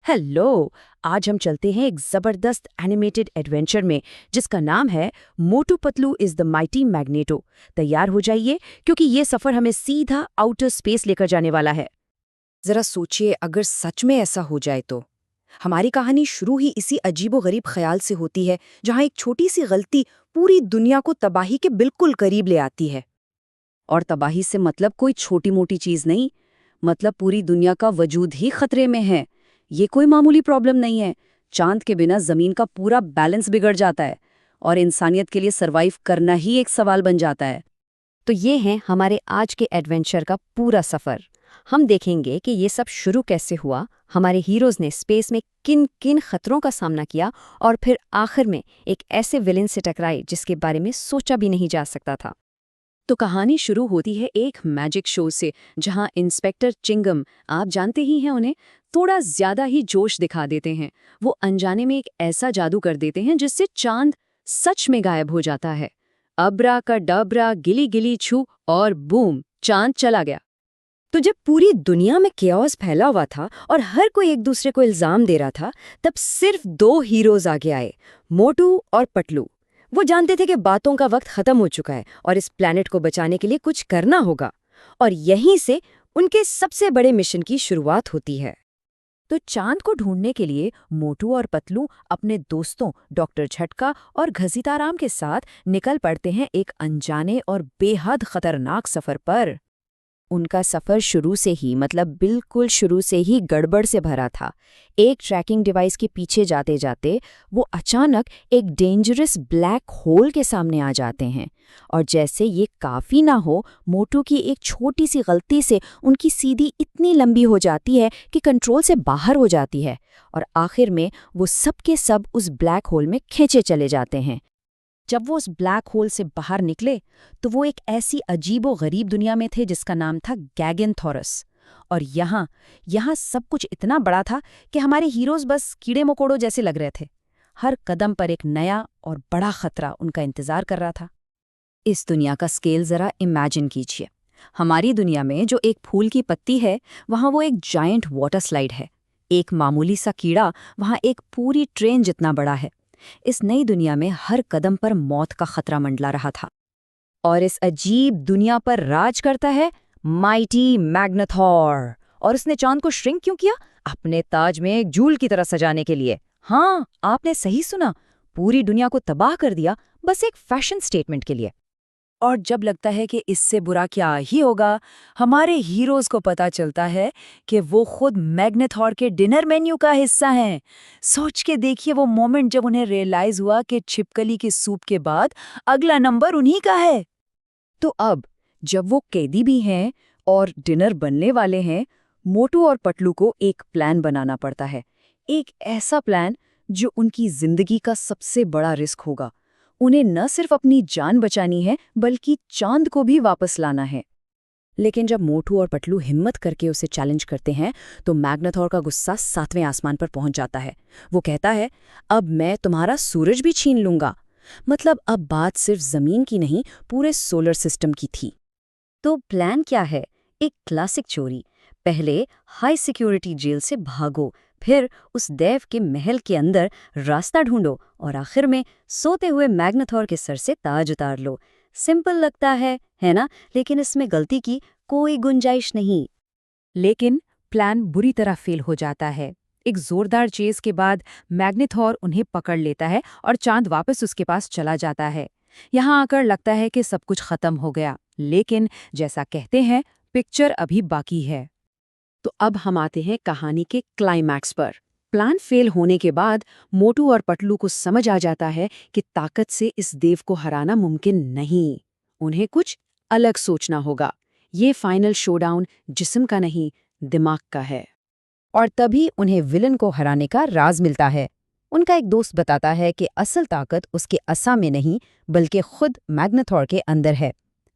Hello. आज हम चलते हैं एक जबरदस्त एनिमेटेड एडवेंचर में जिसका नाम है Motu Patlu is the mighty Magneto. तैयार हो जाइए क्योंकि ये सफर हमें सीधा आउटर स्पेस लेकर जाने वाला है। जरा सोचिए, अगर सच में ऐसा हो जाए तो हमारी कहानी शुरू ही इसी अजीबोगरीब ख्याल से होती है, जहां एक छोटी सी गलती पूरी दुनिया को तबाही के बिल्कुल करीब ले आती है। और तबाही से मतलब कोई छोटी मोटी चीज नहीं, मतलब पूरी दुनिया का वजूद ही खतरे में है। ये कोई मामूली प्रॉब्लम नहीं है। चांद के बिना जमीन का पूरा बैलेंस बिगड़ जाता है और इंसानियत के लिए सरवाइव करना ही एक सवाल बन जाता है। तो ये है हमारे आज के एडवेंचर का पूरा सफर। हम देखेंगे कि ये सब शुरू कैसे हुआ, हमारे हीरोज ने स्पेस में किन किन खतरों का सामना किया और फिर आखिर में एक ऐसे विलेन से टकराए जिसके बारे में सोचा भी नहीं जा सकता था। तो कहानी शुरू होती है एक मैजिक शो से, जहां इंस्पेक्टर चिंगम, आप जानते ही हैं उन्हें, थोड़ा ज्यादा ही जोश दिखा देते हैं। वो अनजाने में एक ऐसा जादू कर देते हैं जिससे चांद सच में गायब हो जाता है। अब्रा का डबरा गिली गिली छू और बूम, चांद चला गया। तो जब पूरी दुनिया में केओस फैला हुआ था और हर कोई एक दूसरे को इल्जाम दे रहा था, तब सिर्फ दो हीरोज आगे आए, मोटू और पतलू। वो जानते थे कि बातों का वक्त खत्म हो चुका है और इस प्लेनेट को बचाने के लिए कुछ करना होगा। और यहीं से उनके सबसे बड़े मिशन की शुरुआत होती है। तो चांद को ढूंढने के लिए मोटू और पतलू अपने दोस्तों डॉक्टर झटका और घसीटाराम के साथ निकल पड़ते हैं एक अनजाने और बेहद खतरनाक सफर पर। उनका सफर शुरू से ही, मतलब बिल्कुल शुरू से ही गड़बड़ से भरा था। एक ट्रैकिंग डिवाइस के पीछे जाते जाते वो अचानक एक डेंजरस ब्लैक होल के सामने आ जाते हैं। और जैसे ये काफ़ी ना हो, मोटू की एक छोटी सी गलती से उनकी सीधी इतनी लंबी हो जाती है कि कंट्रोल से बाहर हो जाती है और आखिर में वो सब के सब उस ब्लैक होल में खींचे चले जाते हैं। जब वो उस ब्लैक होल से बाहर निकले तो वो एक ऐसी अजीबो-गरीब दुनिया में थे जिसका नाम था गैगेनथॉरस। और यहाँ सब कुछ इतना बड़ा था कि हमारे हीरोज बस कीड़े मकोड़ों जैसे लग रहे थे। हर कदम पर एक नया और बड़ा खतरा उनका इंतजार कर रहा था। इस दुनिया का स्केल जरा इमेजिन कीजिए। हमारी दुनिया में जो एक फूल की पत्ती है, वहाँ वो एक जायंट वाटर स्लाइड है। एक मामूली सा कीड़ा वहाँ एक पूरी ट्रेन जितना बड़ा है। इस नई दुनिया में हर कदम पर मौत का खतरा मंडला रहा था। और इस अजीब दुनिया पर राज करता है माइटी मैग्नेथॉर। और उसने चांद को श्रिंक क्यों किया? अपने ताज में एक जूल की तरह सजाने के लिए। हाँ, आपने सही सुना, पूरी दुनिया को तबाह कर दिया, बस एक फैशन स्टेटमेंट के लिए। और जब लगता है कि इससे बुरा क्या ही होगा, हमारे हीरोज को पता चलता है कि वो खुद मैग्नेथॉर के डिनर मेन्यू का हिस्सा हैं। सोच के देखिए वो मोमेंट जब उन्हें रियलाइज हुआ कि छिपकली के सूप के बाद अगला नंबर उन्हीं का है। तो अब जब वो कैदी भी हैं और डिनर बनने वाले हैं, मोटू और पतलू को एक प्लान बनाना पड़ता है। एक ऐसा प्लान जो उनकी जिंदगी का सबसे बड़ा रिस्क होगा। उन्हें न सिर्फ अपनी जान बचानी है, बल्कि चांद को भी वापस लाना है। लेकिन जब मोटू और पतलू हिम्मत करके उसे चैलेंज करते हैं, तो मैग्नेथॉर का गुस्सा 7वें आसमान पर पहुंच जाता है। वो कहता है, अब मैं तुम्हारा सूरज भी छीन लूंगा। मतलब अब बात सिर्फ जमीन की नहीं, पूरे सोलर सिस्टम की थी। तो प्लान क्या है? एक क्लासिक चोरी। पहले हाई सिक्योरिटी जेल से भागो, फिर उस देव के महल के अंदर रास्ता ढूंढो और आखिर में सोते हुए मैग्नेथॉर के सर से ताज उतार लो। सिंपल लगता है ना? लेकिन इसमें गलती की कोई गुंजाइश नहीं। लेकिन प्लान बुरी तरह फेल हो जाता है। एक जोरदार चेज के बाद मैग्नेथॉर उन्हें पकड़ लेता है और चांद वापस उसके पास चला जाता है। यहाँ आकर लगता है कि सब कुछ खत्म हो गया, लेकिन जैसा कहते हैं, पिक्चर अभी बाकी है। तो अब हम आते हैं कहानी के क्लाइमैक्स पर। प्लान फेल होने के बाद मोटू और पतलू को समझ आ जाता है कि ताकत से इस देव को हराना मुमकिन नहीं। उन्हें कुछ अलग सोचना होगा। ये फाइनल शोडाउन जिस्म का नहीं, दिमाग का है। और तभी उन्हें विलन को हराने का राज मिलता है। उनका एक दोस्त बताता है कि असल ताकत उसके असा में नहीं, बल्कि खुद मैग्नेथॉर के अंदर है।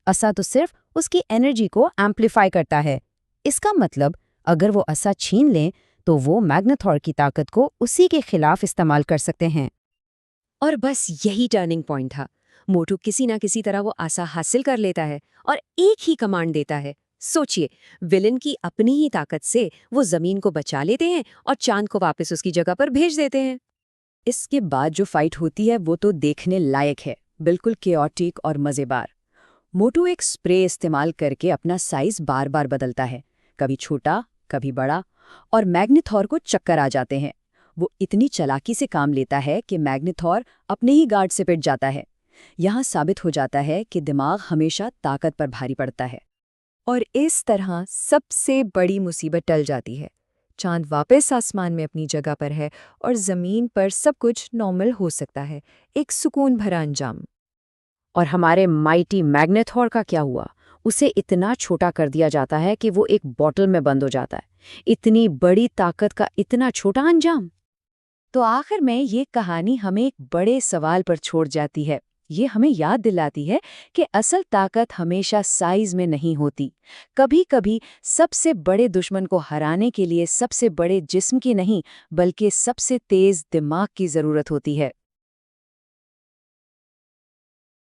असा तो सिर्फ उसकी एनर्जी को एम्प्लीफाई करता है। इसका मतलब अगर वो असा छीन लें तो वो मैग्नेथॉर की ताकत को उसी के खिलाफ इस्तेमाल कर सकते हैं। और बस यही टर्निंग पॉइंट था। मोटू किसी ना किसी तरह वो आसा हासिल कर लेता है और एक ही कमांड देता है, सोचिए, विलन की अपनी ही ताकत से वो जमीन को बचा लेते हैं और चांद को वापस उसकी जगह पर भेज देते हैं। इसके बाद जो फाइट होती है वो तो देखने लायक है, बिल्कुल केओटिक और मज़ेदार। मोटू एक स्प्रे इस्तेमाल करके अपना साइज बार बार बदलता है, कभी छोटा कभी बड़ा, और मैग्नेथॉर को चक्कर आ जाते हैं। वो इतनी चालाकी से काम लेता है कि मैग्नेथॉर अपने ही गार्ड से पिट जाता है। यहाँ साबित हो जाता है कि दिमाग हमेशा ताकत पर भारी पड़ता है। और इस तरह सबसे बड़ी मुसीबत टल जाती है। चांद वापस आसमान में अपनी जगह पर है और ज़मीन पर सब कुछ नॉर्मल हो सकता है। एक सुकून भरा अंजाम। और हमारे माइटी मैग्नेथॉर का क्या हुआ? उसे इतना छोटा कर दिया जाता है कि वो एक बॉटल में बंद हो जाता है। इतनी बड़ी ताकत का इतना छोटा अंजाम। तो आखिर में ये कहानी हमें एक बड़े सवाल पर छोड़ जाती है। ये हमें याद दिलाती है कि असल ताकत हमेशा साइज में नहीं होती। कभी-कभी सबसे बड़े दुश्मन को हराने के लिए सबसे बड़े जिस्म की नहीं, बल्कि सबसे तेज दिमाग की जरूरत होती है।